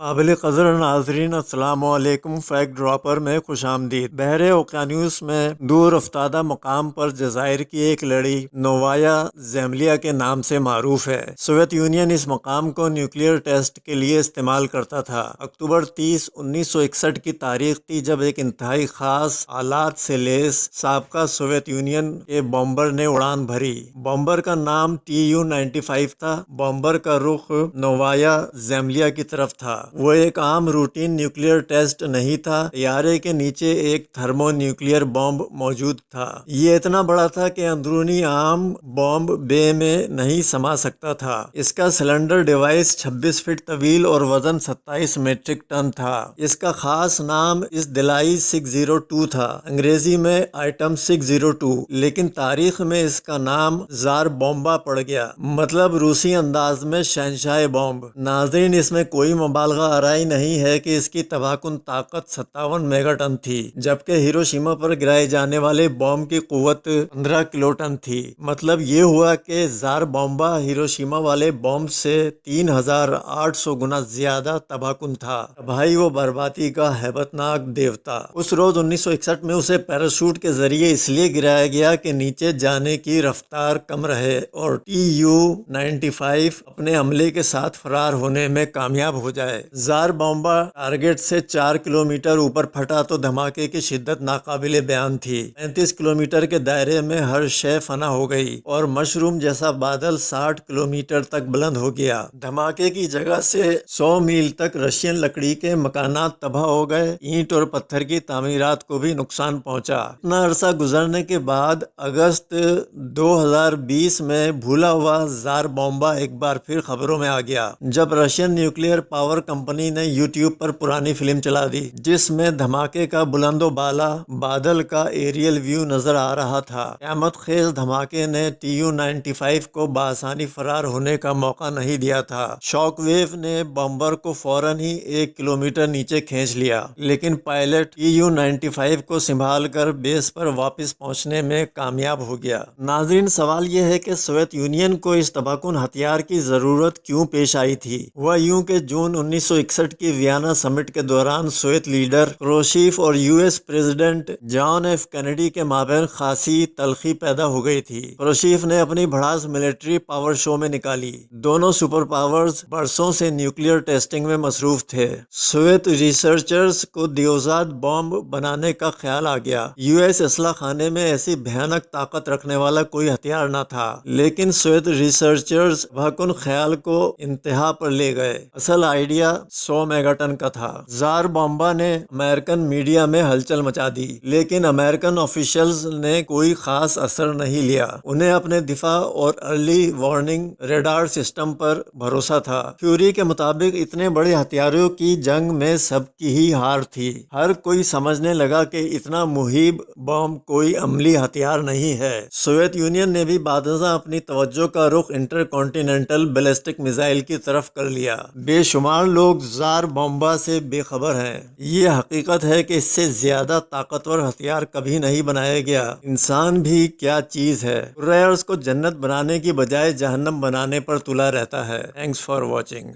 قابل قدر ناظرین السلام علیکم۔ فیکٹ ڈراپر میں خوش آمدید۔ بحر اوقیانوس میں دور افتادہ مقام پر جزائر کی ایک لڑی نووایا زیملیہ کے نام سے معروف ہے۔ سوویت یونین اس مقام کو نیوکلیئر ٹیسٹ کے لیے استعمال کرتا تھا۔ اکتوبر 30، 1961 کی تاریخ تھی جب ایک انتہائی خاص آلات سے لیس سابقہ سوویت یونین کے بومبر نے اڑان بھری۔ بومبر کا نام Tu-95 تھا۔ بومبر کا رخ نووایا زیملیہ کی طرف تھا۔ وہ ایک عام روٹین نیوکلیئر ٹیسٹ نہیں تھا۔ طیارے کے نیچے ایک تھرمو نیوکلیئر بومب موجود تھا۔ یہ اتنا بڑا تھا کہ اندرونی عام بومب بے میں نہیں سما سکتا تھا۔ اس کا سلنڈر ڈیوائس 26 فٹ طویل اور وزن 27 میٹرک ٹن تھا۔ اس کا خاص نام اس دلائی 602 تھا، انگریزی میں آئٹم 602، لیکن تاریخ میں اس کا نام زار بومبا پڑ گیا، مطلب روسی انداز میں شہنشاہ بومب۔ ناظرین، اس میں کوئی مبالغہ آرائی نہیں ہے کہ اس کی تباہ کن طاقت 57 میگا ٹن تھی، جبکہ ہیروشیما پر گرائے جانے والے بوم کی قوت 15 کلو ٹن تھی۔ مطلب یہ ہوا کہ زار بومبا ہیروشیما والے بوم سے 3800 گنا زیادہ تباہ کن تھا۔ تباہی و بربادی کا ہیبت ناک دیوتا۔ اس روز 1961 میں اسے پیراشوٹ کے ذریعے اس لیے گرایا گیا کہ نیچے جانے کی رفتار کم رہے اور Tu-95 اپنے عملے کے ساتھ فرار ہونے میں کامیاب ہو جائے۔ زار بومبا ٹارگٹ سے 4 کلومیٹر اوپر پھٹا تو دھماکے کی شدت ناقابل بیان تھی۔ 35 کلومیٹر کے دائرے میں ہر شے فنا ہو گئی اور مشروم جیسا بادل 60 کلومیٹر تک بلند ہو گیا۔ دھماکے کی جگہ سے 100 میل تک رشین لکڑی کے مکانات تباہ ہو گئے۔ اینٹ اور پتھر کی تعمیرات کو بھی نقصان پہنچا۔ اتنا عرصہ گزرنے کے بعد اگست 2020 میں بھولا ہوا زار بومبا ایک بار پھر خبروں میں آ گیا، جب رشین نیوکلیئر پاور کمپنی نے یوٹیوب پر پرانی فلم چلا دی جس میں دھماکے کا بلند و بالا بادل کا ایریل ویو نظر آ رہا تھا۔ قیامت خیز دھماکے نے Tu-95 کو بآسانی فرار ہونے کا موقع نہیں دیا تھا۔ شاک ویو نے بومبر کو فوراً ہی 1 کلومیٹر نیچے کھینچ لیا، لیکن پائلٹ Tu-95 کو سنبھال کر بیس پر واپس پہنچنے میں کامیاب ہو گیا۔ ناظرین، سوال یہ ہے کہ سوویت یونین کو اس تباہ کن ہتھیار کی ضرورت کیوں پیش آئی تھی؟ وہ یوں کہ جون 1961 کی ویانا سمٹ کے دوران سوویت لیڈر کروشیف اور US president John F Kennedy کے مابین خاصی تلخی پیدا ہو گئی تھی۔ کروشیف نے اپنی بھڑاس ملٹری پاور شو میں نکالی۔ دونوں سپر پاورز برسوں سے نیوکلیئر ٹیسٹنگ میں مصروف تھے۔ سوویت ریسرچرز کو دیوزاد بومب بنانے کا خیال آ گیا۔ US اسلحہ خانے میں ایسی بھیانک طاقت رکھنے والا کوئی ہتھیار نہ تھا، لیکن سوویت ریسرچرز بھاکن خیال کو انتہا پر لے گئے۔ اصل آئیڈیا 100 میگا ٹن کا تھا۔ زار بومبا نے امریکن میڈیا میں ہلچل مچا دی، لیکن امریکن آفیشلز نے کوئی خاص اثر نہیں لیا۔ انہیں اپنے دفاع اور ارلی وارننگ ریڈار سسٹم پر بھروسہ تھا۔ فیوری کے مطابق اتنے بڑے ہتھیاروں کی جنگ میں سب کی ہی ہار تھی۔ ہر کوئی سمجھنے لگا کہ اتنا مہیب بوم کوئی عملی ہتھیار نہیں ہے۔ سوویت یونین نے بھی بعد ازاں اپنی توجہ کا رخ انٹر کانٹیننٹل بیلسٹک میزائل کی طرف کر لیا۔ بے شمار لوگ زار بومبا سے بے خبر ہیں۔ یہ حقیقت ہے کہ اس سے زیادہ طاقتور ہتھیار کبھی نہیں بنایا گیا۔ انسان بھی کیا چیز ہے، کرۂ ارض کو جنت بنانے کی بجائے جہنم بنانے پر تلا رہتا ہے۔ Thanks for watching.